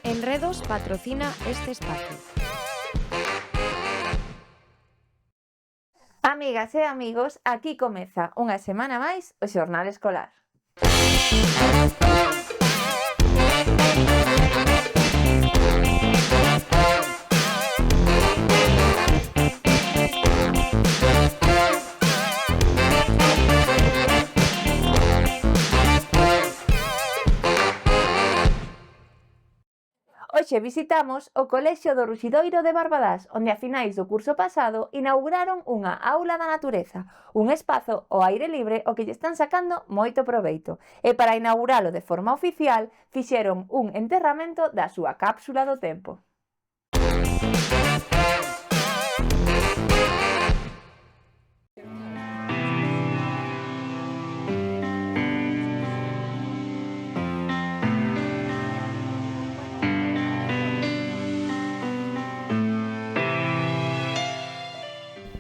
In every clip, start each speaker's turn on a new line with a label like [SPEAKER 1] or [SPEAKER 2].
[SPEAKER 1] Enredos patrocina este espacio. Amigas e amigos, aquí comeza unha semana máis o Xornal Escolar. Hoxe visitamos o Colexio do Ruxidoiro de Barbadás, onde a finais do curso pasado inauguraron unha aula da natureza, un espazo ao aire libre ao que lle están sacando moito proveito. E para inauguralo de forma oficial, fixeron un enterramento da súa cápsula do tempo.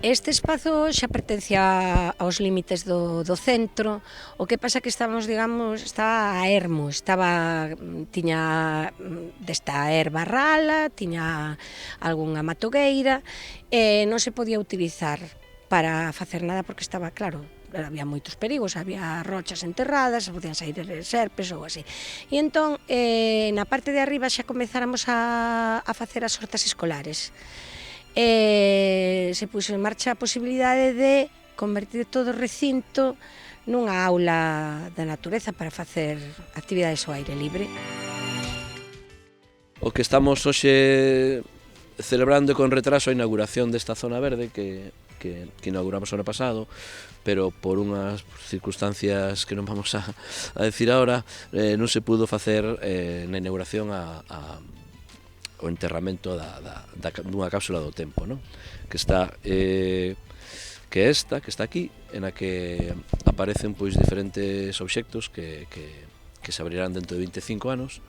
[SPEAKER 2] Este espazo xa pertence aos límites do centro, o que pasa que estaba a ermo, tiña desta erva rala, tiña algunha matogueira, e non se podía utilizar para facer nada porque estaba, claro, había moitos perigos, había rochas enterradas, podían sair serpes ou así. E entón, na parte de arriba xa comezáramos a facer as hortas escolares. Se puxo en marcha a posibilidade de convertir todo o recinto nunha aula da natureza para facer actividades ao aire libre.
[SPEAKER 3] O que estamos hoxe celebrando con retraso a inauguración desta zona verde que inauguramos o ano pasado, pero por unhas circunstancias que non vamos a decir agora, non se pudo facer na inauguración o enterramento dunha cápsula do tempo, non? Que está aquí, en a que aparecen pois diferentes obxectos que se abrirán dentro de 25 anos,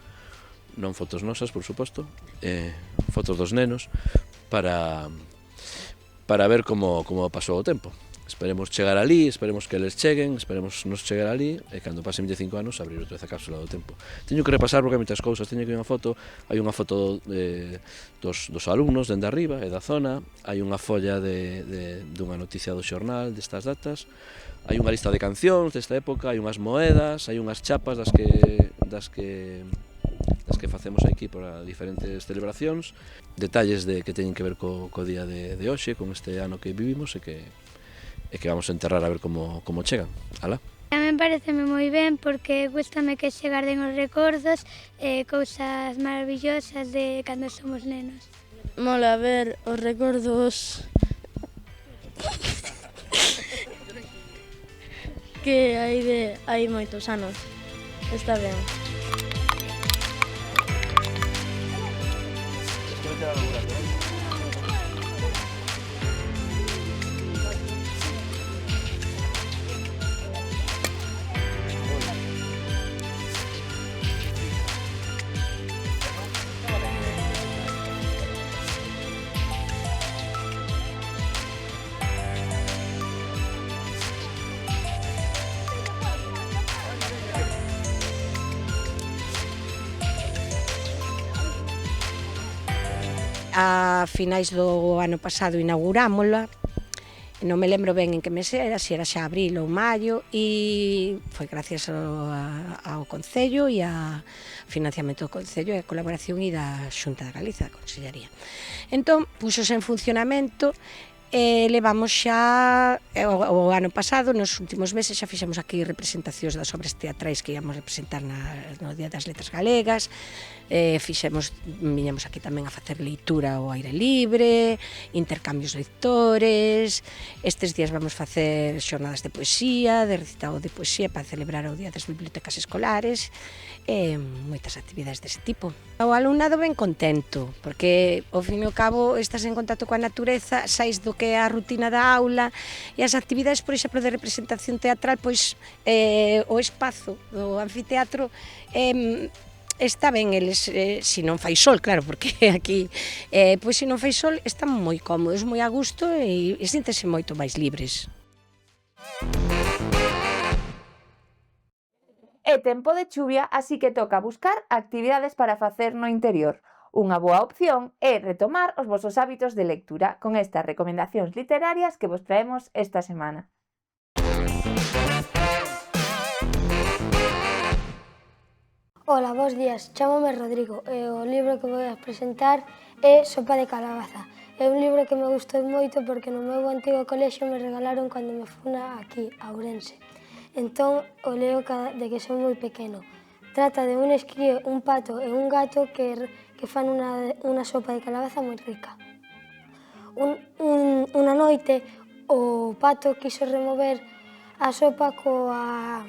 [SPEAKER 3] non fotos nosas, por suposto, fotos dos nenos, para ver como pasou o tempo. Esperemos chegar ali, esperemos que eles cheguen, esperemos nos chegar ali, e cando pasen 25 anos abrir outra vez a cápsula do tempo. Teño que repasar porque hai moitas cousas, teño que hai unha foto dos alumnos dende arriba e da zona, hai unha folla dunha noticia do xornal destas datas, hai unha lista de cancións desta época, hai unhas moedas, hai unhas chapas das que facemos aquí para diferentes celebracións, detalles que teñen que ver co día de hoxe, con este ano que vivimos e que vamos a enterrar a ver como chegan. Alá.
[SPEAKER 4] A min pareceme moi ben porque gústame que se garden os recordos e cousas maravillosas de cando somos nenos.
[SPEAKER 5] Mola ver os recordos que hai moitos anos. Está ben.
[SPEAKER 2] A finais do ano pasado inaugurámola, non me lembro ben en que mes era, se era xa abril ou maio, e foi gracias ao Concello e a financiamento do Concello e a colaboración e da Xunta de Galiza, da Consellería. Entón, puxose en funcionamento e levamos xa, o ano pasado, nos últimos meses, xa fixemos aquí representacións das obras teatrais que íamos representar no Día das Letras Galegas, viñamos aquí tamén a facer leitura ao aire libre, intercambios lectores, estes días vamos facer xornadas de poesía, de recitado de poesía para celebrar o Día das Bibliotecas Escolares, e moitas actividades dese tipo. O alumnado ben contento, porque ao fin e ao cabo estás en contacto coa natureza, sais do que é a rutina da aula, e as actividades, por exemplo, de representación teatral, pois o espazo do anfiteatro está ben, eles, se non fai sol, claro, porque aquí, pois se non fai sol, están moi cómodos, moi a gusto e sintense moito máis libres.
[SPEAKER 1] É tempo de chuvia, así que toca buscar actividades para facer no interior. Unha boa opción é retomar os vosos hábitos de lectura con estas recomendacións literarias que vos traemos esta semana.
[SPEAKER 6] Ola, bos días, chámome Rodrigo e o libro que vou a presentar é Sopa de calabaza. É un libro que me gustou moito porque no meu antigo colexio me regalaron cando me funa aquí, a Ourense. Entón, o leo de que son moi pequeno. Trata de un esquío, un pato e un gato que fan unha sopa de calabaza moi rica. Unha noite, o pato quiso remover a sopa coa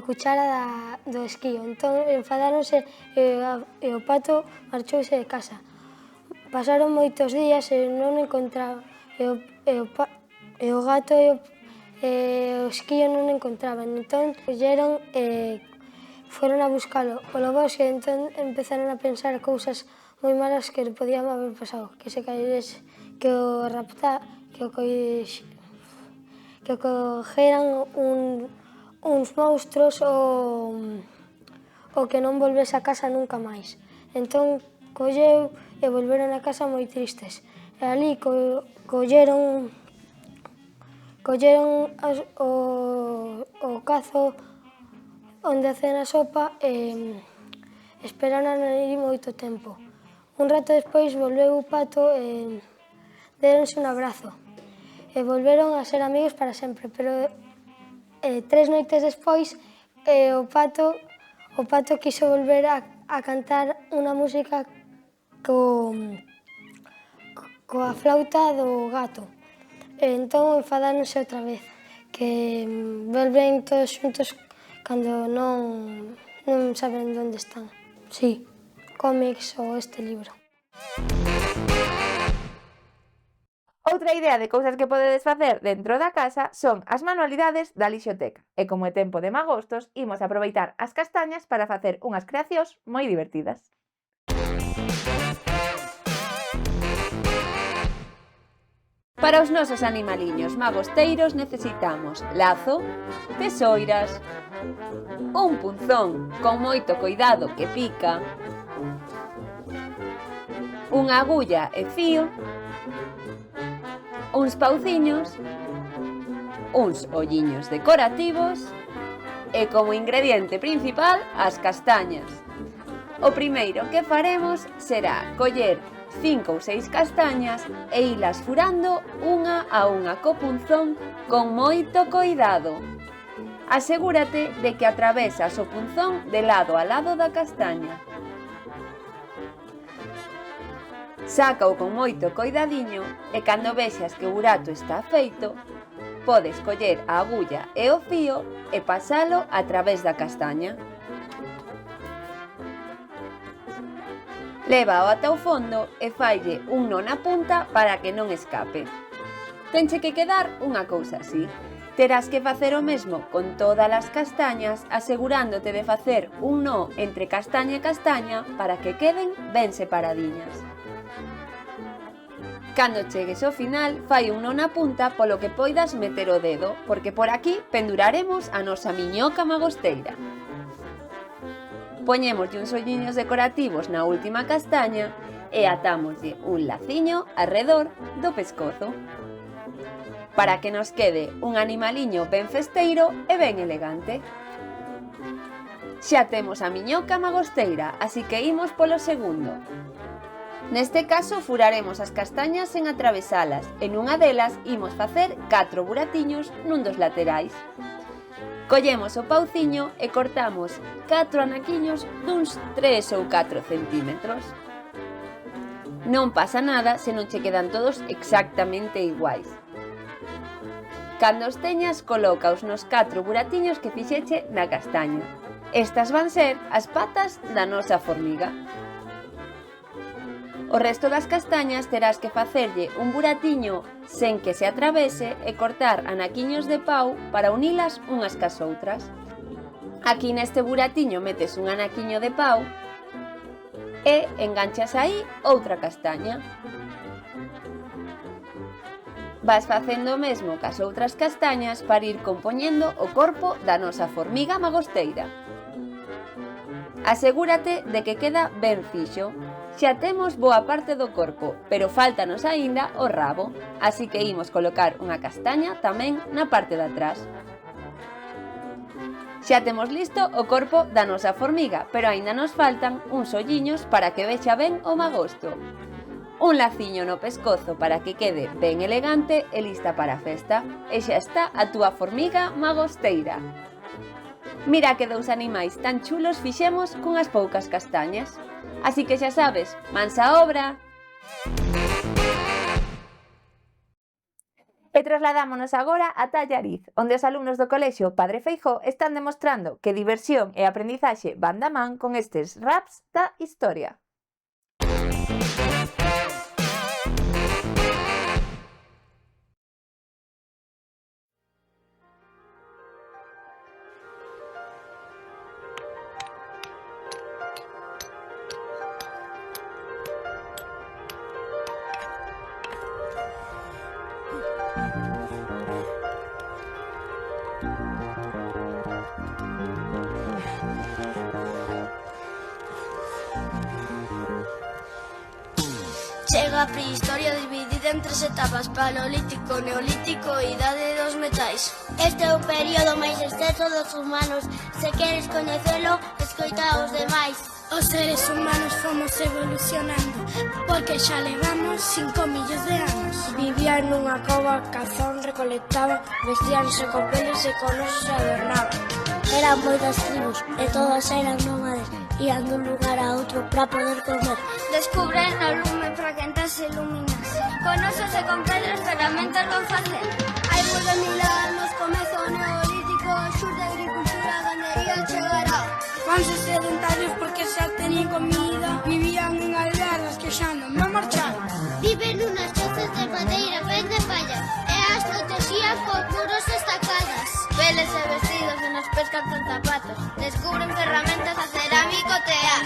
[SPEAKER 6] cuchara do esquío. Entón enfadáronse e o pato marchouse de casa. Pasaron moitos días e non encontraba, e o gato e o esquío non encontraban. Entón colleron e foron a buscalo polo bosque. Entón empezaron a pensar cousas moi malas que podían haber pasado, que se caerese, que o cogeran uns monstruos ou que non volvese a casa nunca máis. Entón colleu e volveron a casa moi tristes. E ali colleron o cazo onde hacen a sopa e esperaron ali moito tempo. Un rato despois volveu o pato e deronse un abrazo. E volveron a ser amigos para sempre, pero 3 noites despois o pato quiso volver a cantar unha música coa flauta do gato. E entón enfadáronse outra vez, que volven todos xuntos cando non saben onde están. Sí, cómics ou este libro.
[SPEAKER 1] Outra idea de cousas que podedes facer dentro da casa son as manualidades da Lixoteca. E como é tempo de magostos, imos aproveitar as castañas para facer unhas creacións moi divertidas. Para os nosos animaliños magosteiros necesitamos lazo, tesoiras, un punzón con moito coidado que pica, unha agulla e fío, uns pauciños, uns olliños decorativos e como ingrediente principal as castañas. O primeiro que faremos será coller 5 ou 6 castañas e ilas furando unha a unha co punzón con moito coidado. Asegúrate de que atravesas o punzón de lado a lado da castaña. Sácao con moito coidadiño e cando vexas que o burato está feito, podes coller a agulla e o fío e pasalo a través da castaña. Lévao ata o fondo e faille un nó na punta para que non escape. Tenche que quedar unha cousa así. Terás que facer o mesmo con todas as castañas, asegurándote de facer un nó entre castaña e castaña para que queden ben separadiñas. Cando chegues ao final, fai un nó na punta polo que poidas meter o dedo, porque por aquí penduraremos a nosa miñoca magosteira. Poñémoslle uns olliños decorativos na última castaña e atámoslle un laciño arredor do pescozo, para que nos quede un animaliño ben festeiro e ben elegante. Xa temos a miñoca magosteira, así que imos polo segundo. Neste caso furaremos as castañas sen atravesalas e nunha delas imos facer 4 buratiños nun dos laterais. Collemos o pauciño e cortamos 4 anaquiños duns 3 ou 4 centímetros. Non pasa nada se non che quedan todos exactamente iguais. Cando os teñas, colócaos nos 4 buratiños que fixeche na castaña. Estas van ser as patas da nosa formiga. O resto das castañas terás que facerlle un buratiño sen que se atravese e cortar anaquiños de pau para unilas unhas cas outras. Aquí neste buratiño metes un anaquiño de pau e enganchas aí outra castaña. Vas facendo o mesmo cas outras castañas para ir compoñendo o corpo da nosa formiga magosteira. Asegúrate de que queda ben fixo. Xa temos boa parte do corpo, pero fáltanos aínda o rabo, así que imos colocar unha castaña tamén na parte de atrás. Xa temos listo o corpo da nosa formiga, pero aínda nos faltan uns olliños para que vexa ben o magosto. Un laciño no pescozo para que quede ben elegante e lista para a festa. E xa está a túa formiga magosteira. Mira que dous animais tan chulos fixemos cunhas poucas castañas. Así que xa sabes, mans á obra! E trasladámonos agora a Allariz, onde os alumnos do colexio Padre Feijóo están demostrando que diversión e aprendizaxe van da man con estes raps da historia.
[SPEAKER 5] Chega a prehistoria dividida en 3 etapas: paleolítico, neolítico e idade dos metais.
[SPEAKER 7] Este é o período máis extenso dos humanos. Se queres coñecelo, escoita aos demais.
[SPEAKER 4] Os seres humanos fomos evolucionando porque xa levamos 5 millos de anos.
[SPEAKER 6] Vivían nunha cova, cazón, recolectaban, vestíanse con peles e con osos se adornaban.
[SPEAKER 7] Eran moitas tribus e todas eran nómades. Ian dun lugar a outro para poder comer.
[SPEAKER 4] Descubren o lume para quentarse e iluminarse. Con osos e con pedras ferramentas van facer.
[SPEAKER 7] Hai moi de 1000 anos comeza o neolítico, xurde a agricultura, a gandería chegará.
[SPEAKER 4] Vanse sedentarios porque xa tenían comida. Vivían en aldeas que xa non van marchar.
[SPEAKER 7] Viven unas chozas de madeira ben de palla e as protexían con muros destacadas.
[SPEAKER 5] Peles e vestidos e nos pescan con zapatos. Descubren ferramentas a cerámicotear.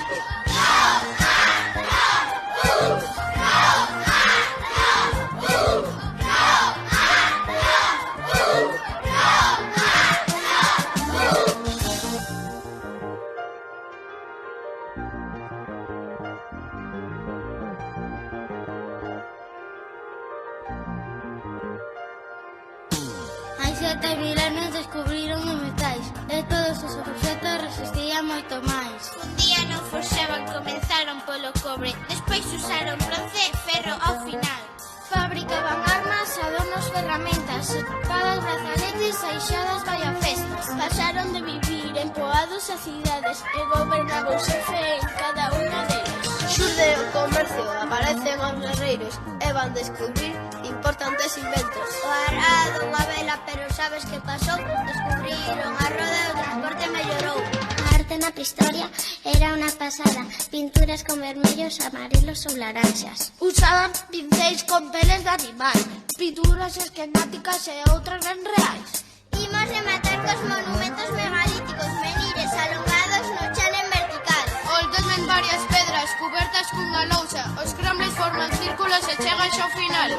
[SPEAKER 7] Hai 7000 anos descubriron os metais e todos os objetos resistían moito máis.
[SPEAKER 8] Un día non forxaban, comenzaron polo cobre, despois usaron bronce e ferro ao final.
[SPEAKER 7] Fabricaban armas, adornos, ferramentas, espadas, brazaletes, aixadas, festas.
[SPEAKER 8] Pasaron de vivir en poados a cidades e gobernaba o xefe en cada unha delas.
[SPEAKER 5] Xurde o comercio, aparecen os guerreiros e van descubrir importantes inventos.
[SPEAKER 7] O arado, unha vela, pero sabes que pasou? Descubriron a roda e o transporte mellorou. A arte na prehistoria era unha pasada. Pinturas con vermellos, amarelos ou laranxas.
[SPEAKER 8] Usaban pincéis con peles de animal, pinturas esquemáticas e outras ben reais.
[SPEAKER 7] Imos rematar cos monumentos megalíticos, menires alongados no chan en vertical.
[SPEAKER 8] Olden varias pedras cubertas cunha lousa, os cromles forman círculos e chegan xa ao final.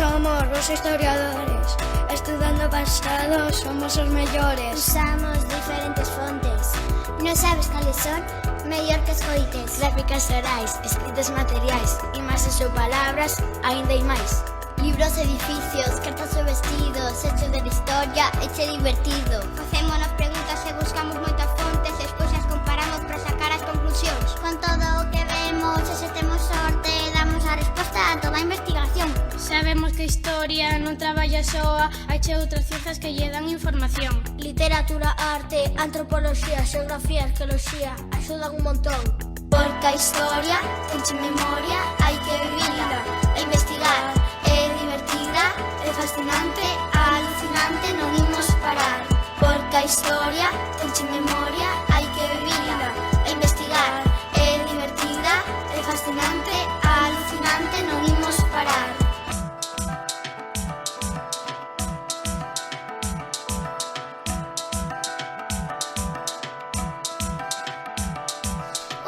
[SPEAKER 6] Somos os historiadores, estudando o pasado, somos os mellores.
[SPEAKER 7] Usamos diferentes fontes. Non sabes cales son? Mellor que escoites.
[SPEAKER 6] Gráficas orais, escritos materiais, imaxes ou palabras, aínda hai máis.
[SPEAKER 7] Libros, edificios, cartas ou vestidos, hechos de historia, eche divertido.
[SPEAKER 8] Facémonos preguntas e buscamos moitas fontes, despois as comparamos para sacar as conclusións.
[SPEAKER 7] Con todo o que vemos, e se temos sorte, damos a resposta a toda a investigación.
[SPEAKER 4] Sabemos que
[SPEAKER 8] que historia non traballa soa, haiche outras ciencias que lle dan información.
[SPEAKER 5] Literatura, arte, antropoloxía, xeografía, arqueoloxía, axudan un montón. Porque a historia tenche memoria, hai que vivila, e investigar, é divertida, é fascinante, alucinante, non imos parar. Porque a historia tenche memoria, hai que vivila, e investigar, é divertida, é fascinante, alucinante, non imos parar.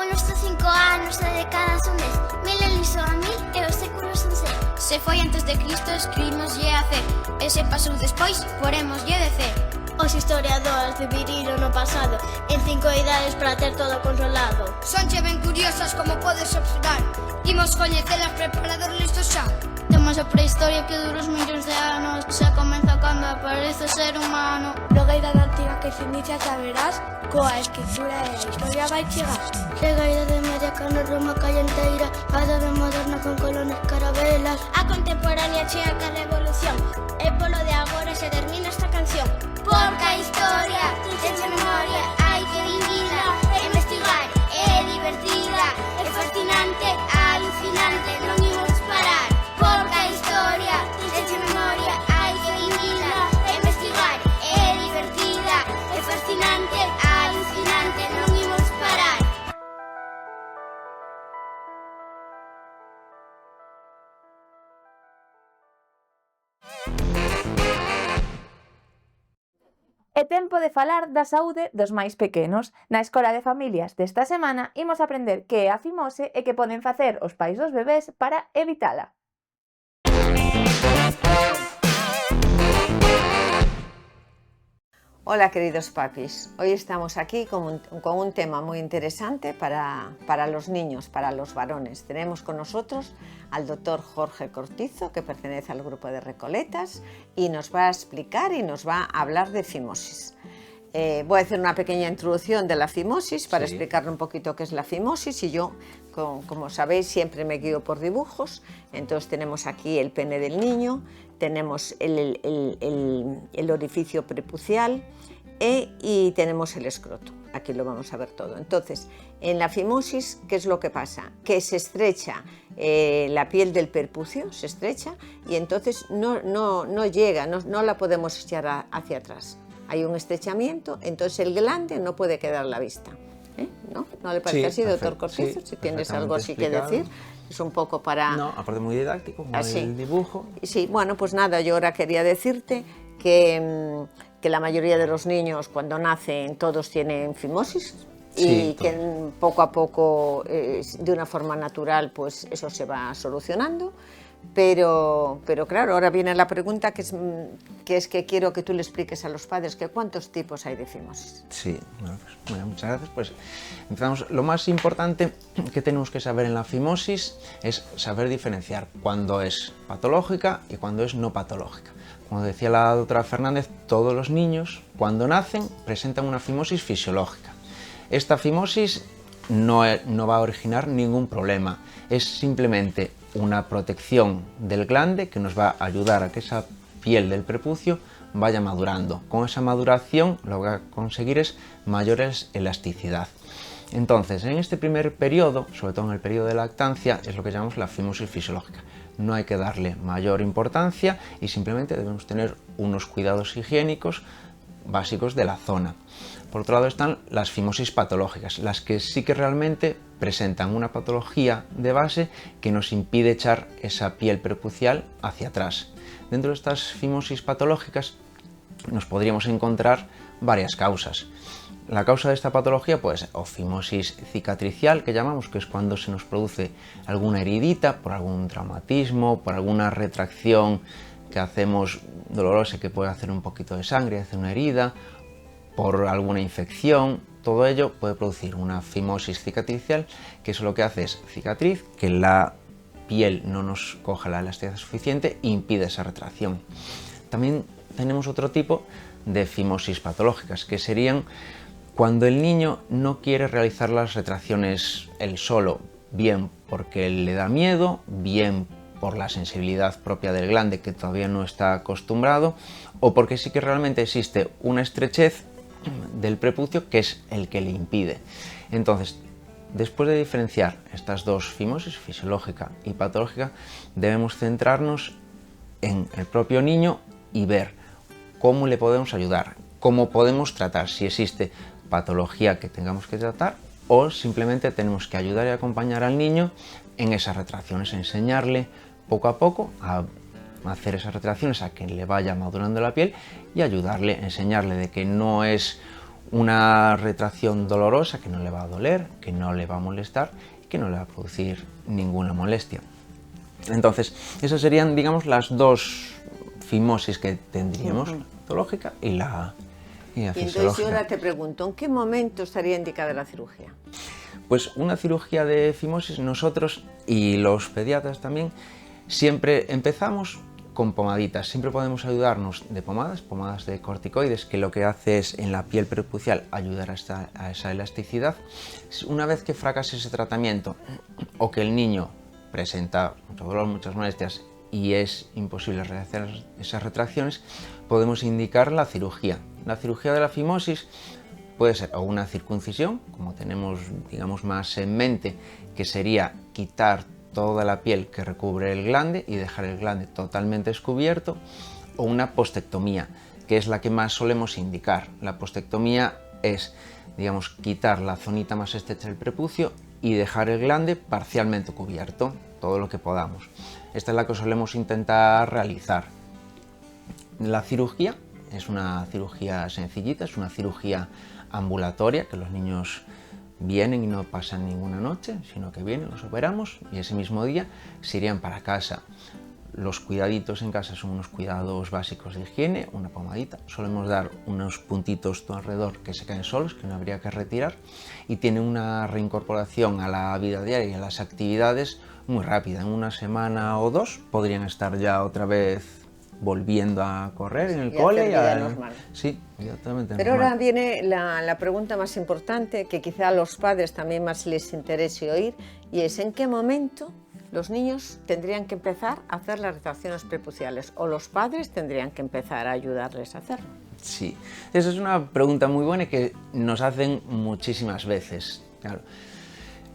[SPEAKER 7] Unos 5 anos e décadas son 10, milenios son a 1000 e os séculos son 100.
[SPEAKER 8] Se foi antes de Cristo, escribimoslle a C, e se pasou despois, porémoslle de C.
[SPEAKER 5] Os historiadores dividiron o pasado en 5 idades para ter todo controlado.
[SPEAKER 8] Sonche ben curiosas como podes observar, imos coñecelas preparados listos xa.
[SPEAKER 5] Temos a prehistoria que dura uns millóns de anos, xa comeza cando aparece o ser humano.
[SPEAKER 6] Logo a idade antiga que se inicia, xa verás, coa escritura e a historia vai chegar.
[SPEAKER 5] Chega a idade media cando Roma cae enteira, a idade moderna con colones carabelas.
[SPEAKER 7] A contemporánea chega ca revolución, e polo de agora se termina esta canción. Porque a historia tenche memoria, hai que vivila, e investigar, é divertida, é fascinante, alucinante, non imos parar. Porque a historia tenche memoria, hai que vivila, e investigar, é divertida, é fascinante, alucinante, non imos parar.
[SPEAKER 1] É tempo de falar da saúde dos máis pequenos. Na Escola de Familias desta semana imos aprender que é a fimose e que poden facer os pais dos bebés para evitala.
[SPEAKER 9] Hola queridos papis, hoy estamos aquí con un tema muy interesante para los niños, para los varones. Tenemos con nosotros al doctor Jorge Cortizo, que pertenece al grupo de Recoletas, y nos va a explicar y nos va a hablar de fimosis. Voy a hacer una pequeña introducción de la fimosis para explicarle un poquito qué es la fimosis, y yo, como sabéis, siempre me guío por dibujos. Entonces tenemos aquí el pene del niño, tenemos el orificio prepucial y tenemos el escroto. Aquí lo vamos a ver todo. Entonces, en la fimosis, ¿qué es lo que pasa? Que se estrecha la piel del prepucio, se estrecha, y entonces no llega, no la podemos echar hacia atrás. Hay un estrechamiento, entonces el glande no puede quedar a la vista. ¿No le parece así, doctor Cortizo? Si tienes algo así que decir. Es un poco para...
[SPEAKER 10] No, aparte muy didáctico, como el dibujo.
[SPEAKER 9] Sí, bueno, pues nada, yo ahora quería decirte que la mayoría de los niños cuando nacen todos tienen fimosis, y que poco a poco, de una forma natural, pues eso se va solucionando. Pero claro, ahora viene la pregunta que es que quiero que tú le expliques a los padres que cuántos tipos hay de fimosis.
[SPEAKER 10] Sí, bueno, pues, muchas gracias. Pues empezamos. Lo más importante que tenemos que saber en la fimosis es saber diferenciar cuándo es patológica y cuándo es no patológica. Como decía la doctora Fernández, todos los niños cuando nacen presentan una fimosis fisiológica. Esta fimosis no va a originar ningún problema, es simplemente una protección del glande que nos va a ayudar a que esa piel del prepucio vaya madurando. Con esa maduración lo que va a conseguir es mayor elasticidad. Entonces, en este primer periodo, sobre todo en el periodo de lactancia, es lo que llamamos la fimosis fisiológica. No hay que darle mayor importancia y simplemente debemos tener unos cuidados higiénicos básicos de la zona. Por otro lado están las fimosis patológicas, las que sí que realmente presentan una patología de base que nos impide echar esa piel prepucial hacia atrás. Dentro de estas fimosis patológicas nos podríamos encontrar varias causas. La causa de esta patología puede ser o fimosis cicatricial, que llamamos, que es cuando se nos produce alguna heridita por algún traumatismo, por alguna retracción que hacemos dolorosa, que puede hacer un poquito de sangre, hacer una herida, por alguna infección. Todo ello puede producir una fimosis cicatricial, que eso lo que hace es cicatriz, que la piel no nos coja la elasticidad suficiente e impide esa retracción. También tenemos otro tipo de fimosis patológicas, que serían cuando el niño no quiere realizar las retracciones él solo, bien porque le da miedo, bien por la sensibilidad propia del glande que todavía no está acostumbrado, o porque sí que realmente existe una estrechez del prepucio que es el que le impide. Entonces, después de diferenciar estas dos fimosis, fisiológica y patológica, debemos centrarnos en el propio niño y ver cómo le podemos ayudar, cómo podemos tratar, si existe patología que tengamos que tratar o simplemente tenemos que ayudar y acompañar al niño en esas retracciones, enseñarle poco a poco a hacer esas retracciones, a que le vaya madurando la piel y ayudarle, enseñarle de que no es una retracción dolorosa, que no le va a doler, que no le va a molestar y que no le va a producir ninguna molestia. Entonces, esas serían, digamos, las dos fimosis que tendríamos, la patológica y la fisiológica.
[SPEAKER 9] Entonces yo ahora te pregunto, ¿en qué momento estaría indicada la cirugía?
[SPEAKER 10] Pues una cirugía de fimosis, nosotros y los pediatras también, siempre empezamos con pomaditas. Siempre podemos ayudarnos de pomadas de corticoides, que lo que hace es en la piel prepucial ayudar a esa elasticidad. Una vez que fracase ese tratamiento o que el niño presenta mucho dolor, muchas molestias y es imposible realizar esas retracciones, podemos indicar la cirugía. La cirugía de la fimosis puede ser o una circuncisión, como tenemos, digamos, más en mente, que sería quitar toda la piel que recubre el glande y dejar el glande totalmente descubierto, o una postectomía, que es la que más solemos indicar. La postectomía es, digamos, quitar la zonita más estrecha del prepucio y dejar el glande parcialmente cubierto, todo lo que podamos. Esta es la que solemos intentar realizar. La cirugía es una cirugía sencillita, es una cirugía ambulatoria, que los niños vienen y no pasan ninguna noche, sino que vienen, los operamos y ese mismo día se irían para casa. Los cuidaditos en casa son unos cuidados básicos de higiene, una pomadita, solemos dar unos puntitos todo alrededor que se caen solos, que no habría que retirar, y tiene una reincorporación a la vida diaria y a las actividades muy rápida. En una semana o dos podrían estar ya otra vez volviendo a correr en el cole.
[SPEAKER 9] Normal.
[SPEAKER 10] Sí, exactamente.
[SPEAKER 9] Pero
[SPEAKER 10] normal.
[SPEAKER 9] ahora viene la pregunta más importante, que quizá a los padres también más les interese oír, y es ¿en qué momento los niños tendrían que empezar a hacer las retracciones prepuciales o los padres tendrían que empezar a ayudarles a hacerlo?
[SPEAKER 10] Sí, esa es una pregunta muy buena y que nos hacen muchísimas veces. Claro.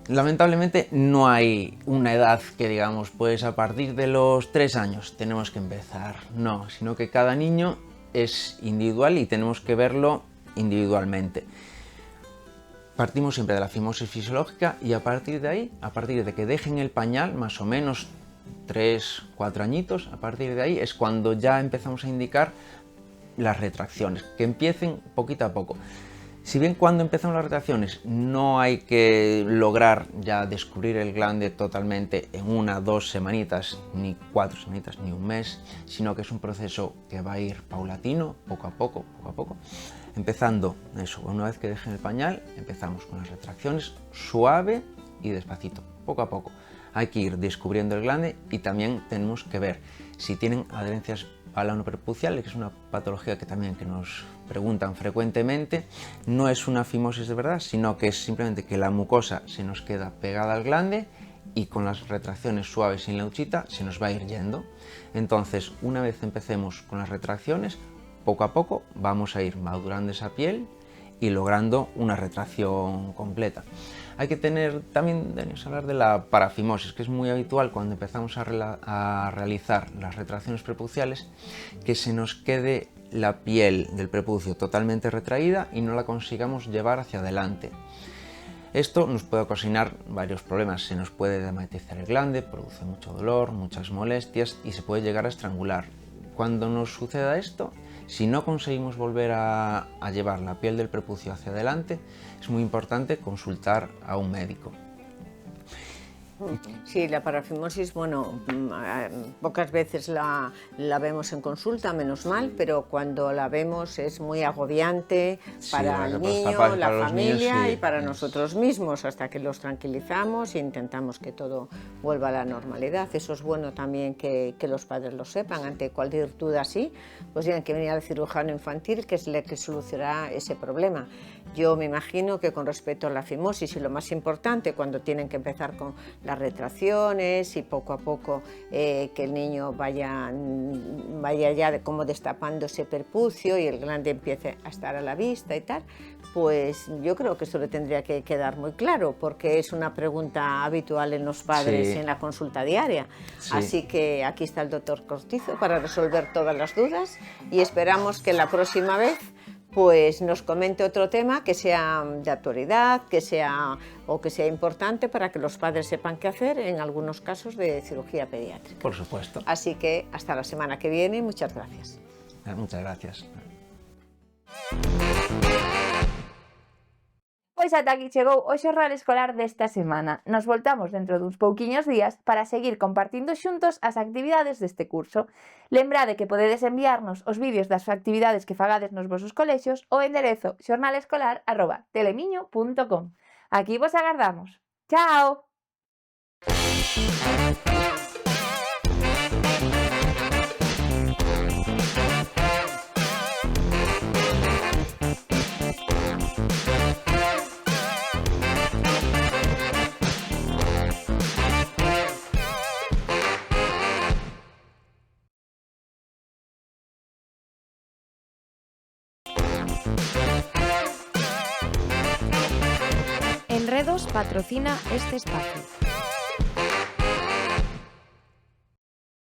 [SPEAKER 10] Lamentablemente no hay una edad que digamos, pues a partir de los 3 años tenemos que empezar, no, sino que cada niño es individual y tenemos que verlo individualmente. Partimos siempre de la fimosis fisiológica y a partir de ahí, a partir de que dejen el pañal, más o menos 3, 4 añitos, a partir de ahí es cuando ya empezamos a indicar las retracciones, que empiecen poquito a poco. Si bien cuando empezamos las retracciones no hay que lograr ya descubrir el glande totalmente en 1 o 2 semanitas, ni 4 semanitas, ni un mes, sino que es un proceso que va a ir paulatino, poco a poco, empezando eso, una vez que dejen el pañal, empezamos con las retracciones suave y despacito, poco a poco. Hay que ir descubriendo el glande y también tenemos que ver si tienen adherencias balanoprepuciales, que es una patología que también nos preguntan frecuentemente. No es una fimosis de verdad, sino que es simplemente que la mucosa se nos queda pegada al glande y con las retracciones suaves sin la huchita se nos va a ir yendo. Entonces, una vez empecemos con las retracciones, poco a poco vamos a ir madurando esa piel y logrando una retracción completa. Hay que tener también, Denis, hablar de la parafimosis, que es muy habitual cuando empezamos a realizar las retracciones prepuciales, que se nos quede la piel del prepucio totalmente retraída y no la consigamos llevar hacia adelante. Esto nos puede ocasionar varios problemas, se nos puede dermatizar el glande, produce mucho dolor, muchas molestias y se puede llegar a estrangular. Cuando nos suceda esto, si no conseguimos volver a llevar la piel del prepucio hacia adelante, es muy importante consultar a un médico.
[SPEAKER 9] Sí, la parafimosis, bueno, pocas veces la vemos en consulta, menos mal, pero cuando la vemos es muy agobiante para el niño, la familia niños, sí, y para nosotros mismos, hasta que los tranquilizamos e intentamos que todo vuelva a la normalidad. Eso es bueno también que los padres lo sepan. Ante cualquier duda así, pues tienen que venir al cirujano infantil, que es el que solucionará ese problema. Yo me imagino que con respecto a la fimosis y lo más importante, cuando tienen que empezar con las retracciones y poco a poco que el niño vaya ya como destapando ese perpucio y el glande empiece a estar a la vista y tal, pues yo creo que eso le tendría que quedar muy claro, porque es una pregunta habitual en los padres en la consulta diaria. Así que aquí está el doctor Cortizo para resolver todas las dudas y esperamos que la próxima vez pues nos comente otro tema que sea de actualidad, que sea importante para que los padres sepan qué hacer en algunos casos de cirugía pediátrica.
[SPEAKER 10] Por supuesto.
[SPEAKER 9] Así que hasta la semana que viene y muchas gracias.
[SPEAKER 10] Muchas gracias.
[SPEAKER 1] Pois ata aquí chegou o xornal escolar desta semana. Nos voltamos dentro duns pouquiños días para seguir compartindo xuntos as actividades deste curso. Lembrade que podedes enviarnos os vídeos das actividades que fagades nos vosos colexios ao enderezo xornalescolar@telemiño.com. Aquí vos agardamos. Chao!
[SPEAKER 11] Enredos patrocina este espacio.